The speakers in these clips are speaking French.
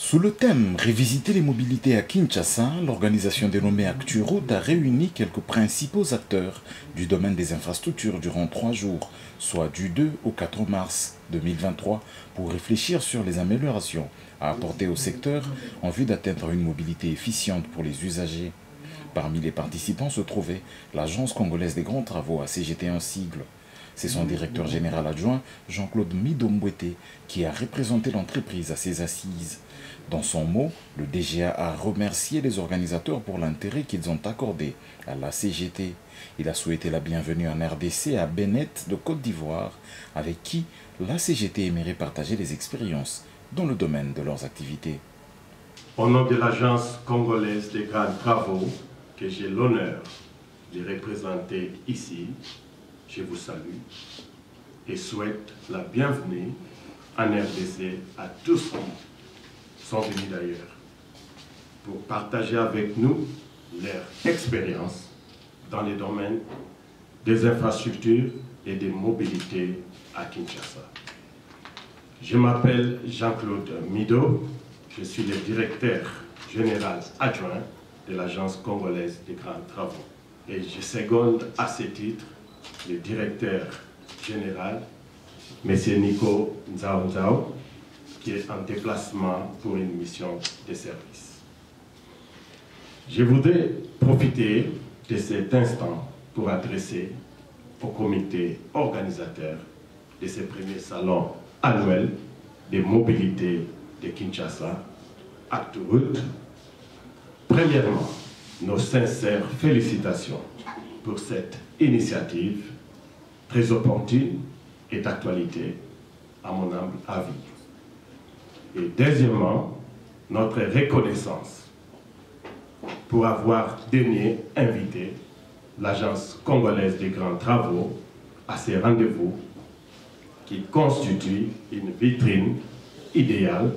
Sous le thème « Révisiter les mobilités à Kinshasa », l'organisation dénommée ActuRoute a réuni quelques principaux acteurs du domaine des infrastructures durant 3 jours, soit du 2 au 4 mars 2023, pour réfléchir sur les améliorations à apporter au secteur en vue d'atteindre une mobilité efficiente pour les usagers. Parmi les participants se trouvait l'Agence congolaise des grands travaux, ACGT en sigle. C'est son directeur général adjoint, Jean-Claude Midombouete, qui a représenté l'entreprise à ses assises. Dans son mot, le DGA a remercié les organisateurs pour l'intérêt qu'ils ont accordé à la CGT. Il a souhaité la bienvenue en RDC à Bennett de Côte d'Ivoire, avec qui la CGT aimerait partager les expériences dans le domaine de leurs activités. Au nom de l'Agence congolaise des grands travaux, que j'ai l'honneur de représenter ici, je vous salue et souhaite la bienvenue en RDC à tous qui sont venus d'ailleurs pour partager avec nous leur expérience dans les domaines des infrastructures et des mobilités à Kinshasa. Je m'appelle Jean-Claude Mido, je suis le directeur général adjoint de l'Agence congolaise des grands travaux et je seconde à ce titre le directeur général, M. Nico Nzao, qui est en déplacement pour une mission de service. Je voudrais profiter de cet instant pour adresser au comité organisateur de ce premier salon annuel des mobilités de Kinshasa, ActuRoute, premièrement, nos sincères félicitations pour cette initiative très opportune et d'actualité, à mon humble avis. Et deuxièmement, notre reconnaissance pour avoir daigné inviter l'Agence congolaise des grands travaux à ces rendez-vous qui constituent une vitrine idéale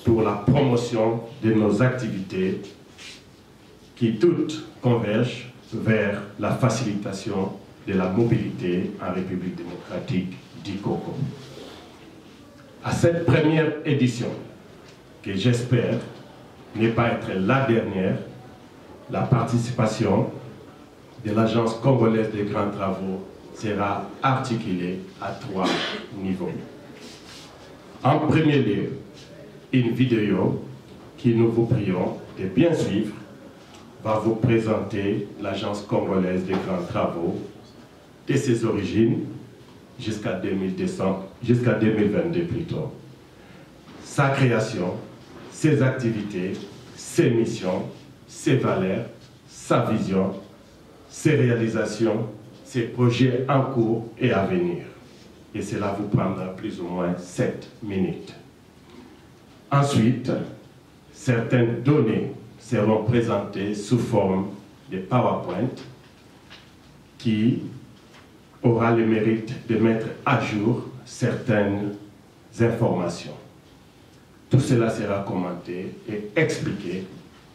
pour la promotion de nos activités qui toutes convergent vers la facilitation de la mobilité en République démocratique du Congo. À cette première édition, que j'espère ne pas être la dernière, la participation de l'Agence congolaise des grands travaux sera articulée à 3 niveaux. En premier lieu, une vidéo qui nous vous prions de bien suivre va vous présenter l'Agence congolaise des grands travaux de ses origines jusqu'à 2022 plutôt. Sa création, ses activités, ses missions, ses valeurs, sa vision, ses réalisations, ses projets en cours et à venir. Et cela vous prendra plus ou moins 7 minutes. Ensuite, certaines données seront présentées sous forme de PowerPoint qui aura le mérite de mettre à jour certaines informations. Tout cela sera commenté et expliqué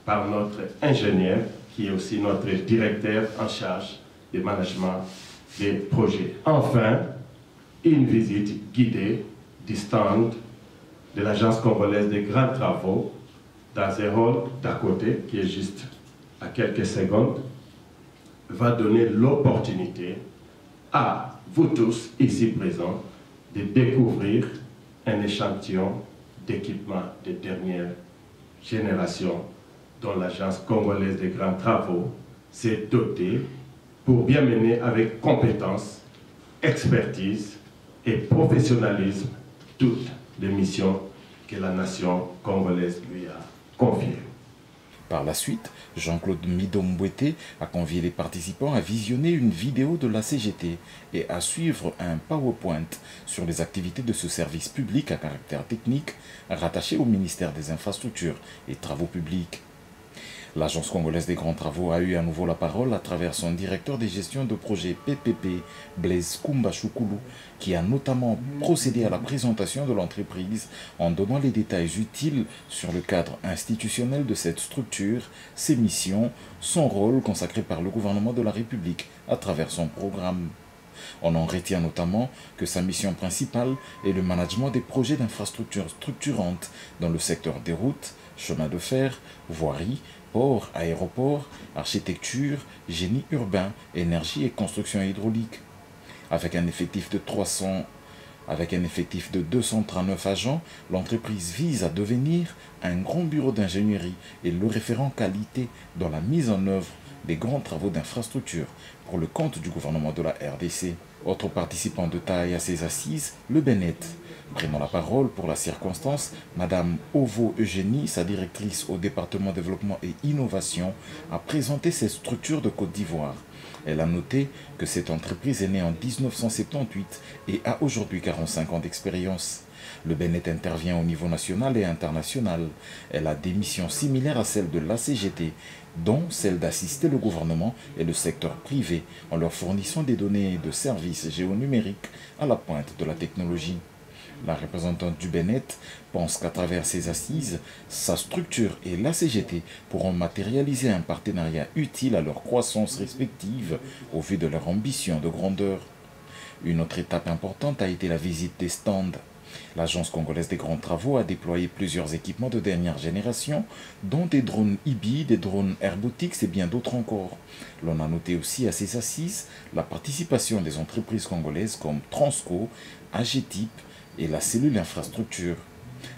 par notre ingénieur qui est aussi notre directeur en charge du management des projets. Enfin, une visite guidée du stand de l'Agence congolaise des grands travaux dans un hall d'à côté, qui est juste à quelques secondes, va donner l'opportunité à vous tous ici présents de découvrir un échantillon d'équipements de dernière génération dont l'Agence congolaise des grands travaux s'est dotée pour bien mener avec compétence, expertise et professionnalisme toutes les missions que la nation congolaise lui a confiées. Par la suite, Jean-Claude Midombouete a convié les participants à visionner une vidéo de la CGT et à suivre un PowerPoint sur les activités de ce service public à caractère technique rattaché au ministère des Infrastructures et Travaux publics. L'Agence congolaise des grands travaux a eu à nouveau la parole à travers son directeur de gestion de projet PPP, Blaise Koumba Choukoulou, qui a notamment procédé à la présentation de l'entreprise en donnant les détails utiles sur le cadre institutionnel de cette structure, ses missions, son rôle consacré par le gouvernement de la République à travers son programme. On en retient notamment que sa mission principale est le management des projets d'infrastructures structurantes dans le secteur des routes, chemins de fer, voiries, ports, aéroports, architecture, génie urbain, énergie et construction hydraulique. Avec un effectif de 239 agents, l'entreprise vise à devenir un grand bureau d'ingénierie et le référent qualité dans la mise en œuvre des grands travaux d'infrastructure pour le compte du gouvernement de la RDC. Autre participant de taille à ces assises, le Benet. Prenant la parole pour la circonstance, Madame Ovo Eugénie, sa directrice au département développement et innovation, a présenté ses structures de Côte d'Ivoire. Elle a noté que cette entreprise est née en 1978 et a aujourd'hui 45 ans d'expérience. Le Benet intervient au niveau national et international. Elle a des missions similaires à celles de l'ACGT, dont celle d'assister le gouvernement et le secteur privé en leur fournissant des données de services géonumériques à la pointe de la technologie. La représentante du Benet pense qu'à travers ces assises, sa structure et la CGT pourront matérialiser un partenariat utile à leur croissance respective au vu de leur ambition de grandeur. Une autre étape importante a été la visite des stands. L'Agence congolaise des grands travaux a déployé plusieurs équipements de dernière génération, dont des drones IBI, des drones Airbotics et bien d'autres encore. L'on a noté aussi à ces assises la participation des entreprises congolaises comme Transco, AGETIP et la cellule infrastructure.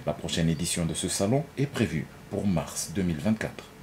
La prochaine édition de ce salon est prévue pour mars 2024.